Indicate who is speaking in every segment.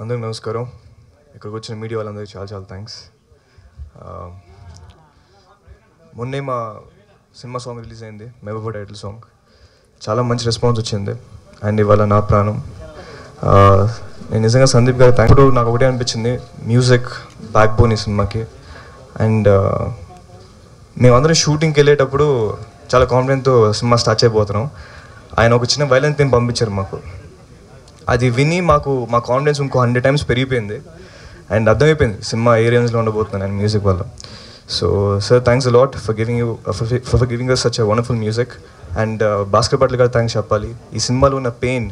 Speaker 1: అందరికీ నమస్కారం. ఇక్కడికి వచ్చిన మీడియా వాళ్ళందరికీ చాలా చాలా థ్యాంక్స్. మొన్నే మా సినిమా సాంగ్ రిలీజ్ అయింది, మెహబూబా టైటిల్ సాంగ్. చాలా మంచి రెస్పాన్స్ వచ్చింది అండ్ ఇవాళ నా ప్రాణం. నేను నిజంగా సందీప్ గారు థ్యాంక్. నాకు ఒకటే అనిపించింది, మ్యూజిక్ బ్యాక్ బోన్ ఈ సినిమాకి. అండ్ మేమందరం షూటింగ్కి వెళ్ళేటప్పుడు చాలా కాన్ఫిడెంట్తో సినిమా స్టార్ట్ అయిపోతున్నాం. ఆయన ఒక చిన్న వైలెన్స్ థీమ్ పంపించారు మాకు. అది విని మాకు మా కాన్ఫిడెన్స్ ఇంకో 100 times పెరిగిపోయింది అండ్ అర్థమైపోయింది సినిమా ఏ రేంజ్లో ఉండబోతున్నాను నేను మ్యూజిక్ వల్ల. So sir, thanks a lot for giving us such a wonderful music. And Bhaskar Bhatla గారు థ్యాంక్స్ చెప్పాలి. ఈ సినిమాలో ఉన్న పెయిన్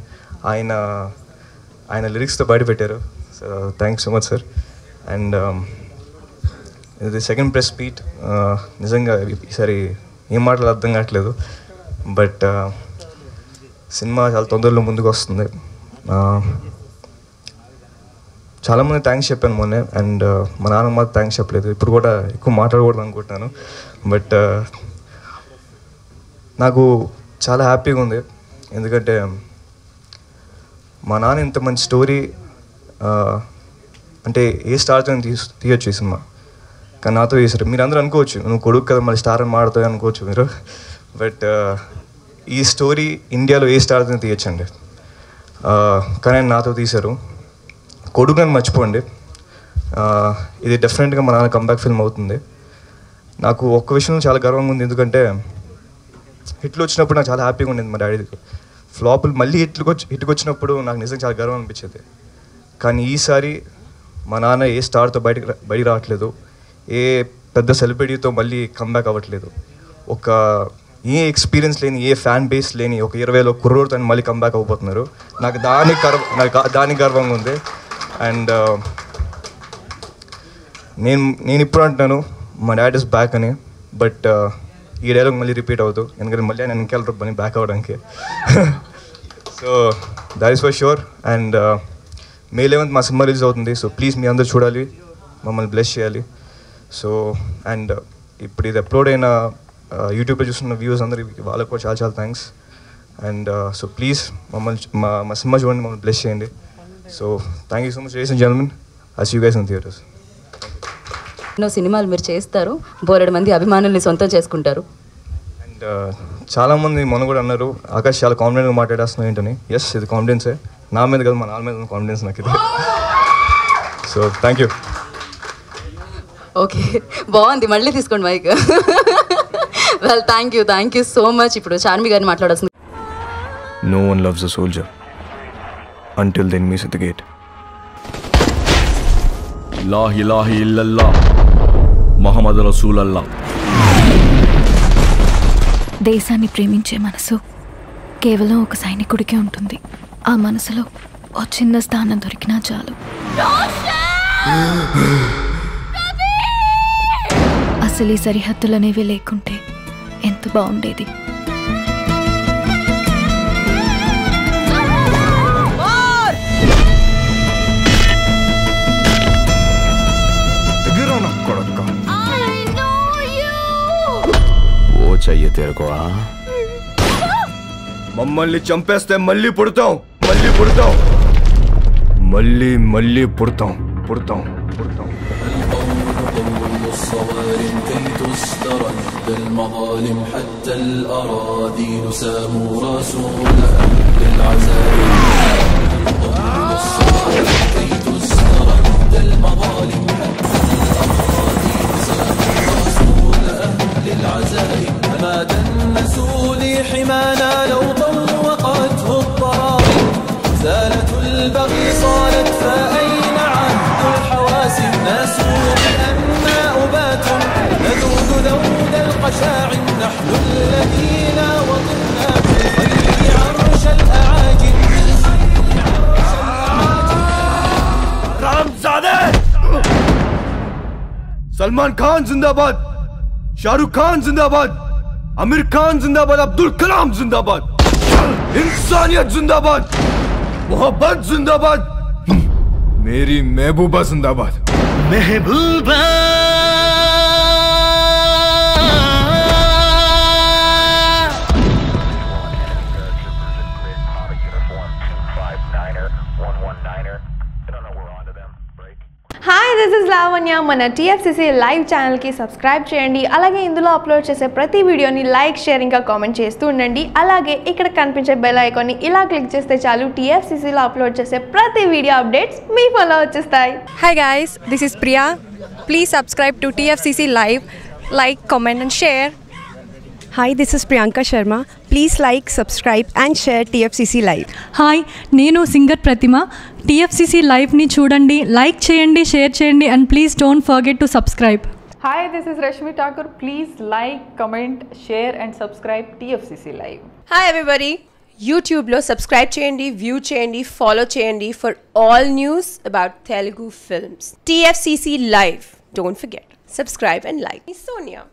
Speaker 1: ఆయన లిరిక్స్తో బయట పెట్టారు. So thanks so much sir. And ఇది సెకండ్ ప్రెస్ మీట్. నిజంగా ఈసారి ఏం మాటలు అర్థం కావట్లేదు, బట్ సినిమా చాలా తొందరలో ముందుకు వస్తుంది. చాలామంది థ్యాంక్స్ చెప్పాను మొన్నే, అండ్ మా నాన్న మాకు థ్యాంక్స్ చెప్పలేదు. ఇప్పుడు కూడా ఎక్కువ మాట్లాడకూడదు అనుకుంటున్నాను, బట్ నాకు చాలా హ్యాపీగా ఉంది. ఎందుకంటే మా నాన్న ఇంత మంచి స్టోరీ అంటే ఏ స్టార్తో తీయొచ్చు ఈ సినిమా, కానీ నాతో చేశారు. మీరు అందరూ అనుకోవచ్చు, నువ్వు కొడుకు కదా మళ్ళీ స్టార్ అని మాడతావు అనుకోవచ్చు మీరు, బట్ ఈ స్టోరీ ఇండియాలో ఏ స్టార్తో తీయొచ్చండి, కానీ ఆయన నాతో తీశారు. కొడుకు అని మర్చిపోండి, ఇది డెఫినెట్గా మా నాన్న కంబ్యాక్ ఫిల్మ్ అవుతుంది. నాకు ఒక్క విషయం చాలా గర్వంగా ఉంది, ఎందుకంటే హిట్లు వచ్చినప్పుడు నాకు చాలా హ్యాపీగా ఉండేది. మా డాడీకి ఫ్లాపులు మళ్ళీ హిట్కి వచ్చినప్పుడు నాకు నిజంగా చాలా గర్వం అనిపించేది. కానీ ఈసారి మా నాన్న ఏ స్టార్తో బయటికి రావట్లేదు, ఏ పెద్ద సెలబ్రిటీతో మళ్ళీ కంబ్యాక్ అవ్వట్లేదు. ఏ ఎక్స్పీరియన్స్ లేని, ఏ ఫ్యాన్ బేస్ లేని ఒక 20,000 కుర్రోడితో మళ్ళీ కంబ్యాక్ అవ్వబోతున్నారు. నాకు దానికి గర్వంగా ఉంది. అండ్ నేను ఇప్పుడు అంటున్నాను మా డాడ్ ఇస్ బ్యాక్ అని, బట్ ఈ డైలాగ్ మళ్ళీ రిపీట్ అవుతూ, ఎందుకంటే మళ్ళీ ఆయన వెనకాల పని బ్యాక్ అవ్వడానికి. So that is for sure. And May 11th మా సినిమా రిలీజ్ అవుతుంది. సో ప్లీజ్ మీ అందరూ చూడాలి, మమ్మల్ని బ్లెస్ చేయాలి. సో అండ్ ఇప్పుడు ఇది అప్లోడ్ అయిన యూట్యూబ్లో చూస్తున్న వ్యూస్ అందరికి వాళ్ళకు కూడా చాలా చాలా థ్యాంక్స్. అండ్ సో ప్లీజ్ మమ్మల్ని మా సినిమా చూడండి, మమ్మల్ని బ్లెస్ చేయండి. So thank you so much ladies and gentlemen. I see you guys in theatres.
Speaker 2: ఎన్నో సినిమాలు మీరు చేస్తారు, బోలెడు మంది అభిమానుల్ని సొంతం చేసుకుంటారు.
Speaker 1: అండ్ చాలామంది మొన్న కూడా అన్నారు, ఆకాష్ చాలా కాన్ఫిడెంట్గా మాట్లాడేస్తున్నావు ఏంటని. ఎస్, ఇది కాన్ఫిడెన్సే, నా మీద కదా మా నాన్న మీద ఉన్న కాన్ఫిడెన్స్ నాకు ఇది. So thank you.
Speaker 2: ఓకే, బాగుంది, మళ్ళీ తీసుకోండి mike. Well, thank you so much. ఇప్పుడు చార్మి గారిని మాట్లాడాల్సింది.
Speaker 1: No one loves a soldier until they miss at the gate.
Speaker 3: La ilaha illallah Muhammad Rasulullah.
Speaker 4: దేశాన్ని ప్రేమించే మనసు కేవలం ఒక సైనికుడికే ఉంటుంది. ఆ మనసులో ఓ చిన్న స్థానం దొరికినా చాలు. అసలు ఈ సరిహద్దులనేవి లేకుంటే ఎంత బాగుండేది.
Speaker 1: మమ్మల్ని చంపేస్తే మళ్ళీ పుడతాం, మళ్ళీ పుడతాం.
Speaker 5: الصوارم كي تسترد بالمظالم حتى الأراضي ساموا رسولا للعزائم. الصوارم كي تسترد المظالم حتى الأراضي ساموا رسولا للعزائم. ما دنسوا لي حمانا لو طوقته الضراغم. زالت البغي صالت فأين عهد الحواسم. ناسوا بأننا أبات نذود ذود القشاعم. نحن الذين وطنا بالخير عرش الأعاجم.
Speaker 1: रामजादे! सलमान खान जिंदाबाद, शाहरुख खान जिंदाबाद, आमिर खान जिंदाबाद, अब्दुल कलाम जिंदाबाद, इंसानियत जिंदाबाद, मोहब्बत जिंदाबाद, मेरी महबूबा जिंदाबाद. महबूबा I don't know where
Speaker 6: this is Lavanya. మన TFCC లైవ్ ఛానల్కి సబ్స్క్రైబ్ చేయండి. అలాగే ఇందులో అప్లోడ్ చేసే ప్రతి వీడియోని లైక్, షేర్ ఇంకా కామెంట్ చేస్తూ ఉండండి. అలాగే ఇక్కడ కనిపించే బెల్ ఐకాన్ని ఇలా క్లిక్ చేస్తే చాలు TFCCలో అప్లోడ్ చేసే ప్రతి వీడియో అప్డేట్స్ మీ ఫోన్లో వచ్చేస్తాయి.
Speaker 7: Hi guys, this is Priya. Please subscribe to TFCC Live, like, comment and share.
Speaker 8: Hi, this is Priyanka Sharma. Please like, subscribe and share TFCC Live.
Speaker 9: Hi, నేను singer ప్రతిమ. TFCC లైవ్ని చూడండి, like చేయండి, share చేయండి and please don't forget to subscribe.
Speaker 10: Hi, this is Rashmi Thakur. Please like, comment, share and subscribe TFCC Live.
Speaker 7: Hi everybody. యూట్యూబ్లో subscribe చేయండి, view చేయండి, follow చేయండి for all news about Telugu films. TFCC Live. Don't forget. Subscribe and like. Sonia.